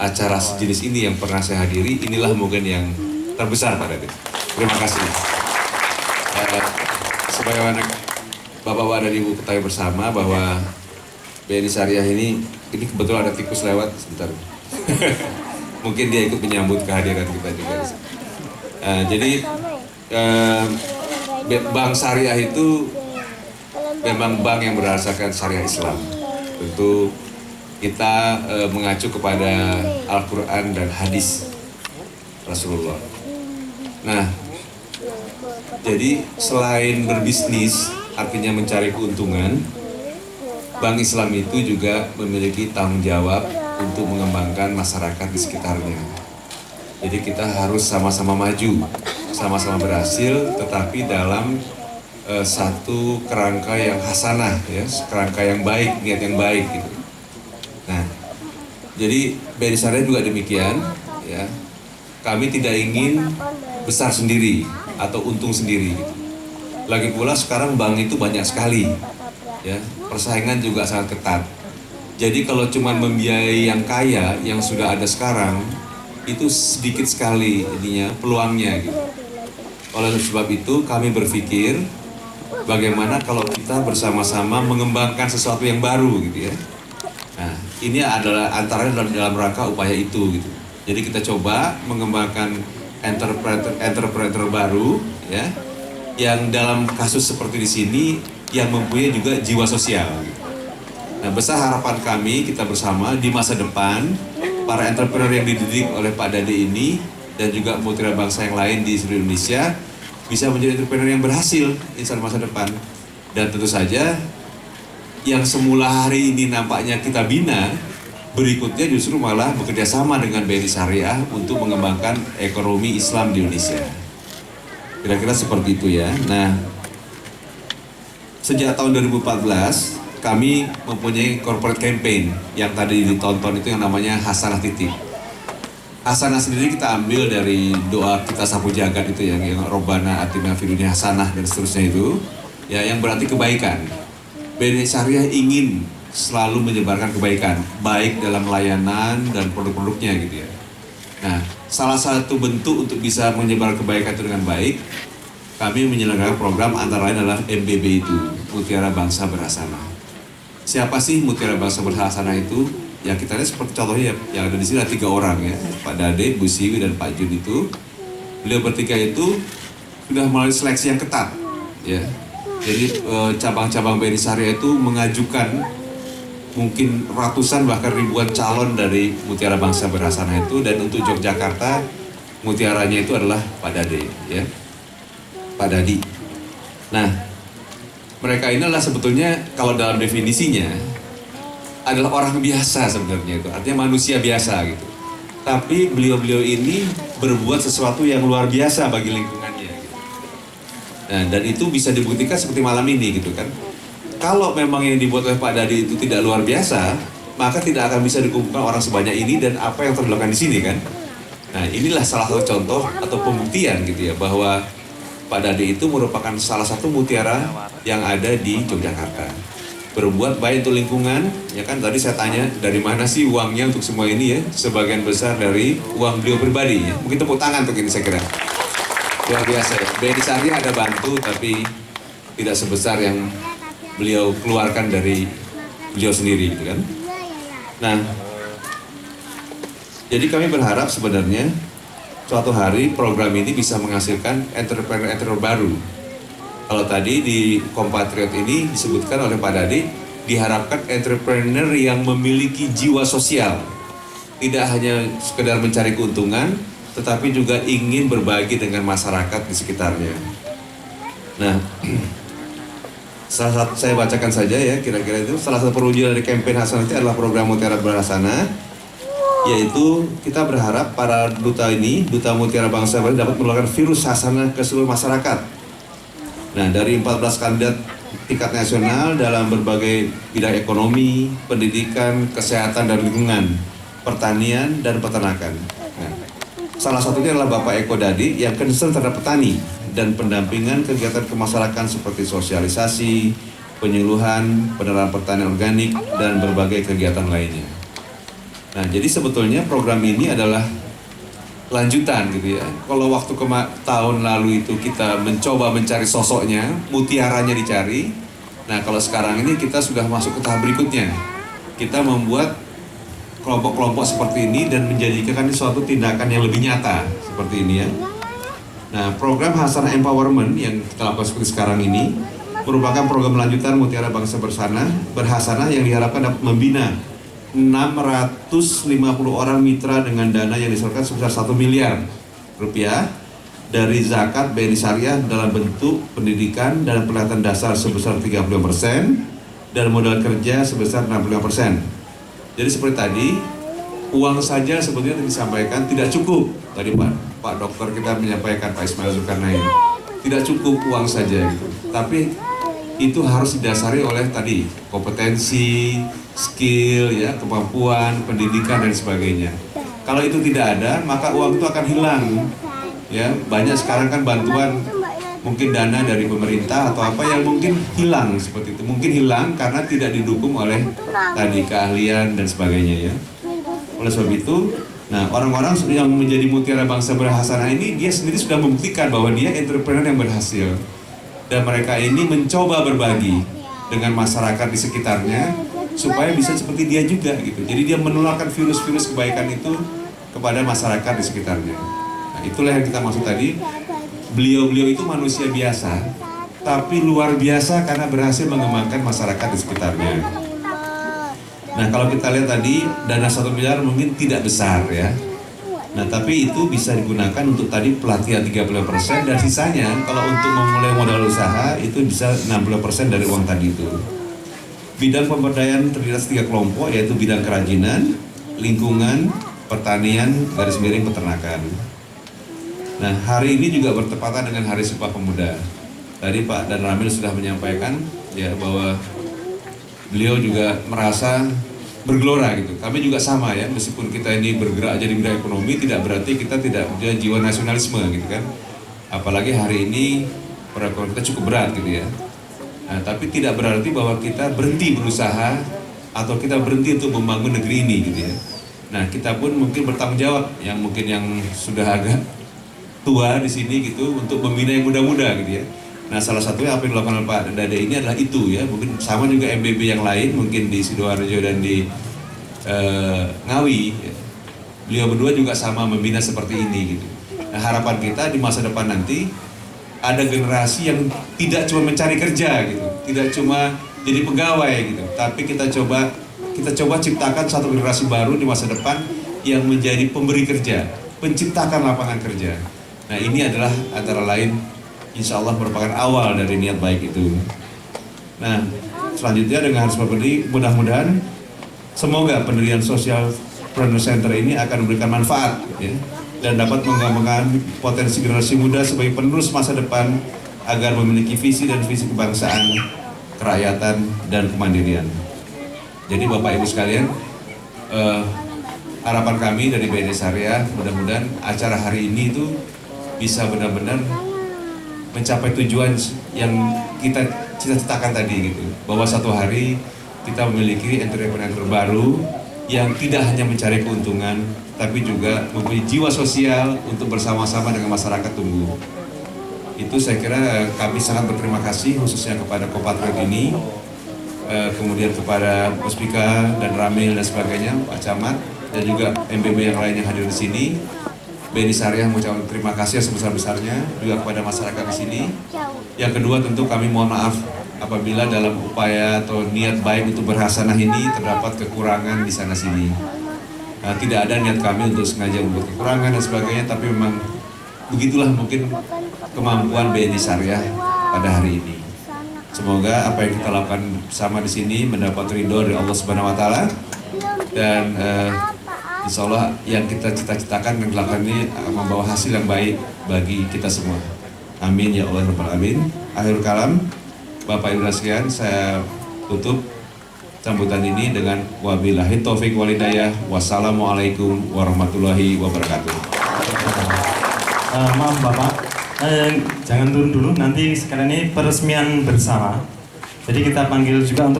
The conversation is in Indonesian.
acara sejenis ini yang pernah saya hadiri, inilah mungkin yang terbesar Pak Dade. Terima kasih. Sebagaimana Bapak-Bapak dan Ibu ketahui bersama bahwa BNI Syariah ini kebetulan ada tikus lewat sebentar. Mungkin dia ikut menyambut kehadiran kita juga. Jadi Bank Syariah itu memang bank yang berdasarkan syariah Islam. Tentu kita mengacu kepada Al-Quran dan hadis Rasulullah. Nah, jadi selain berbisnis, artinya mencari keuntungan, Bank Islam itu juga memiliki tanggung jawab untuk mengembangkan masyarakat di sekitarnya. Jadi kita harus sama-sama maju, sama-sama berhasil, tetapi dalam satu kerangka yang hasanah, ya, kerangka yang baik, niat yang baik gitu. Nah, jadi BNI Syariah juga demikian, ya. Kami tidak ingin besar sendiri atau untung sendiri. Gitu. Lagi pula sekarang bank itu banyak sekali, ya. Persaingan juga sangat ketat. Jadi kalau cuma membiayai yang kaya, yang sudah ada sekarang, itu sedikit sekali ininya peluangnya. Gitu. Oleh sebab itu kami berpikir bagaimana kalau kita bersama-sama mengembangkan sesuatu yang baru, gitu ya. Nah, ini adalah antara dalam rangka upaya itu, gitu. Jadi kita coba mengembangkan entrepreneur baru, ya, yang dalam kasus seperti di sini yang mempunyai juga jiwa sosial. Gitu. Nah, besar harapan kami kita bersama di masa depan para entrepreneur yang dididik oleh Pak Dade ini dan juga mutiara bangsa yang lain di seluruh Indonesia bisa menjadi entrepreneur yang berhasil insya Allah masa depan. Dan tentu saja yang semula hari ini nampaknya kita bina, berikutnya justru malah bekerja sama dengan BNI Syariah untuk mengembangkan ekonomi Islam di Indonesia. Kira-kira seperti itu ya. Nah, sejak tahun 2014 kami mempunyai corporate campaign yang tadi ditonton itu yang namanya Hasanah Titip. Hasanah sendiri kita ambil dari doa kita sapu jagat itu yang Robbana Atina fid dunya hasanah dan seterusnya itu, ya, yang berarti kebaikan. BNI Syariah ingin selalu menyebarkan kebaikan, baik dalam layanan dan produk-produknya gitu ya. Nah, salah satu bentuk untuk bisa menyebar kebaikan itu dengan baik, kami menyelenggarakan program antara lain adalah MBB itu, Mutiara Bangsa Berhasanah. Siapa sih Mutiara Bangsa Berhasanah itu? Ya kita lihat seperti contohnya yang ada di sini ada 3 orang ya, Pak Dade, Bu Siwi dan Pak Jun itu. Beliau bertiga itu sudah melalui seleksi yang ketat, ya. Jadi cabang-cabang BNI Syariah itu mengajukan mungkin ratusan bahkan ribuan calon dari Mutiara Bangsa Berhasanah itu, dan untuk Yogyakarta mutiaranya itu adalah Pak Dade, ya, Pak Dadi. Nah, mereka ini adalah sebetulnya kalau dalam definisinya adalah orang biasa sebenarnya itu, artinya manusia biasa gitu. Tapi beliau-beliau ini berbuat sesuatu yang luar biasa bagi lingkungannya. Gitu. Nah, dan itu bisa dibuktikan seperti malam ini gitu kan. Kalau memang yang dibuat oleh Pak Dadi itu tidak luar biasa, maka tidak akan bisa dikumpulkan orang sebanyak ini dan apa yang terlakukan di sini kan. Nah, inilah salah satu contoh atau pembuktian gitu ya bahwa Pak Dadi itu merupakan salah satu mutiara yang ada di Yogyakarta. Berbuat baik untuk lingkungan, ya kan tadi saya tanya dari mana sih uangnya untuk semua ini ya, sebagian besar dari uang beliau pribadi ya. Mungkin tepuk tangan untuk ini saya kira. Luar biasa ya. BNI Syariah ada bantu tapi tidak sebesar yang beliau keluarkan dari beliau sendiri gitu kan. Nah, jadi kami berharap sebenarnya suatu hari program ini bisa menghasilkan entrepreneur baru. Kalau tadi di Compatriot ini disebutkan oleh Pak Dadi, diharapkan entrepreneur yang memiliki jiwa sosial. Tidak hanya sekedar mencari keuntungan, tetapi juga ingin berbagi dengan masyarakat di sekitarnya. Nah, salah satu saya bacakan saja ya, kira-kira itu salah satu perwujudan dari kampanye Hasanah itu adalah program Mutiara Berhasanah, yaitu kita berharap para duta ini, duta Mutiara Bangsa dapat menularkan virus hasanah ke seluruh masyarakat. Nah, dari 14 kandidat tingkat nasional dalam berbagai bidang ekonomi, pendidikan, kesehatan dan lingkungan, pertanian dan peternakan. Nah, salah satunya adalah Bapak Eko Dadi yang concern terhadap petani dan pendampingan kegiatan kemasyarakatan seperti sosialisasi, penyuluhan, penerapan pertanian organik dan berbagai kegiatan lainnya. Nah, jadi sebetulnya program ini adalah lanjutan gitu ya. Kalau waktu tahun lalu itu kita mencoba mencari sosoknya, mutiaranya dicari. Nah, kalau sekarang ini kita sudah masuk ke tahap berikutnya. Kita membuat kelompok-kelompok seperti ini dan menjadikan ini suatu tindakan yang lebih nyata seperti ini ya. Nah, program Hasanah Empowerment yang kita lakukan seperti sekarang ini merupakan program lanjutan Mutiara Bangsa Berhasanah yang diharapkan dapat membina 650 orang mitra dengan dana yang disalurkan sebesar 1 miliar rupiah dari zakat BNI Syariah dalam bentuk pendidikan dan pelatihan dasar sebesar 30% dan modal kerja sebesar 65%. Jadi seperti tadi, uang saja sebetulnya disampaikan tidak cukup. Tadi Pak Dokter kita menyampaikan, Pak Ismail Zulkarnain, tidak cukup uang saja gitu. Tapi itu harus didasari oleh tadi kompetensi, skill, ya, kemampuan, pendidikan dan sebagainya. Kalau itu tidak ada, maka uang itu akan hilang. Ya, banyak sekarang kan bantuan mungkin dana dari pemerintah atau apa yang mungkin hilang seperti itu. Mungkin hilang karena tidak didukung oleh tadi keahlian dan sebagainya ya. Oleh sebab itu, nah orang-orang yang menjadi Mutiara Bangsa Berhasanah ini dia sendiri sudah membuktikan bahwa dia entrepreneur yang berhasil. Dan mereka ini mencoba berbagi dengan masyarakat di sekitarnya supaya bisa seperti dia juga gitu. Jadi dia menularkan virus-virus kebaikan itu kepada masyarakat di sekitarnya. Nah, itulah yang kita maksud tadi. Beliau-beliau itu manusia biasa, tapi luar biasa karena berhasil mengembangkan masyarakat di sekitarnya. Nah, kalau kita lihat tadi dana 1 miliar mungkin tidak besar ya. Nah, tapi itu bisa digunakan untuk tadi pelatihan 30% dan sisanya kalau untuk memulai modal usaha itu bisa 60% dari uang tadi itu. Bidang pemberdayaan terdiri atas 3 kelompok yaitu bidang kerajinan, lingkungan, pertanian, garis miring peternakan. Nah, hari ini juga bertepatan dengan Hari Sumpah Pemuda. Tadi Pak Dan Ramil sudah menyampaikan ya bahwa beliau juga merasa bergelora gitu. Kami juga sama ya, meskipun kita ini bergerak jadi bidang ekonomi, tidak berarti kita tidak punya jiwa nasionalisme gitu kan. Apalagi hari ini perekonomian kita cukup berat gitu ya. Nah, tapi tidak berarti bahwa kita berhenti berusaha atau kita berhenti untuk membangun negeri ini gitu ya. Nah, kita pun mungkin bertanggung jawab yang mungkin yang sudah agak tua di sini gitu untuk membina yang muda-muda gitu ya. Nah, salah satunya apa yang dilakukan oleh Pak Dade ini adalah itu ya, mungkin sama juga MBB yang lain, mungkin di Sidoarjo dan di Ngawi ya. Beliau berdua juga sama membina seperti ini gitu. Nah, harapan kita di masa depan nanti ada generasi yang tidak cuma mencari kerja gitu, tidak cuma jadi pegawai gitu, tapi kita coba ciptakan satu generasi baru di masa depan yang menjadi pemberi kerja, penciptakan lapangan kerja. Nah, ini adalah antara lain insya Allah merupakan awal dari niat baik itu. Nah, selanjutnya dengan harus seperti mudah-mudahan semoga pendirian Social Planner Center ini akan memberikan manfaat ya, dan dapat mengembangkan potensi generasi muda sebagai penerus masa depan agar memiliki visi dan visi kebangsaan, kerakyatan, dan kemandirian. Jadi Bapak Ibu sekalian, harapan kami dari BNI Syariah mudah-mudahan acara hari ini itu bisa benar-benar mencapai tujuan yang kita cita-citakan tadi gitu, bahwa satu hari kita memiliki entrepreneur baru yang tidak hanya mencari keuntungan tapi juga mempunyai jiwa sosial untuk bersama-sama dengan masyarakat tumbuh. Itu saya kira kami sangat berterima kasih khususnya kepada Kopatriot ini, kemudian kepada Puspika dan Ramil dan sebagainya, Pak Camat dan juga MBB yang lain yang hadir di sini. BNI Syariah mengucapkan terima kasih sebesar-besarnya juga kepada masyarakat di sini. Yang kedua tentu kami mohon maaf apabila dalam upaya atau niat baik untuk berhasanah ini terdapat kekurangan di sana sini. Tidak ada niat kami untuk sengaja membuat kekurangan dan sebagainya, tapi memang begitulah mungkin kemampuan BNI Syariah pada hari ini. Semoga apa yang kita lakukan bersama di sini mendapat ridho dari Allah Subhanahu Wa Taala dan insya Allah yang kita cita-citakan dan lakukan ini membawa hasil yang baik bagi kita semua. Amin ya Allah Rabbal Alamin. Akhirul kalam, Bapak Ibu sekalian, saya tutup sambutan ini dengan wabillahi taufik walhidayah. Wassalamualaikum warahmatullahi wabarakatuh. Maaf Bapak, jangan turun dulu, nanti sekalian ini peresmian bersama. Jadi kita panggil juga untuk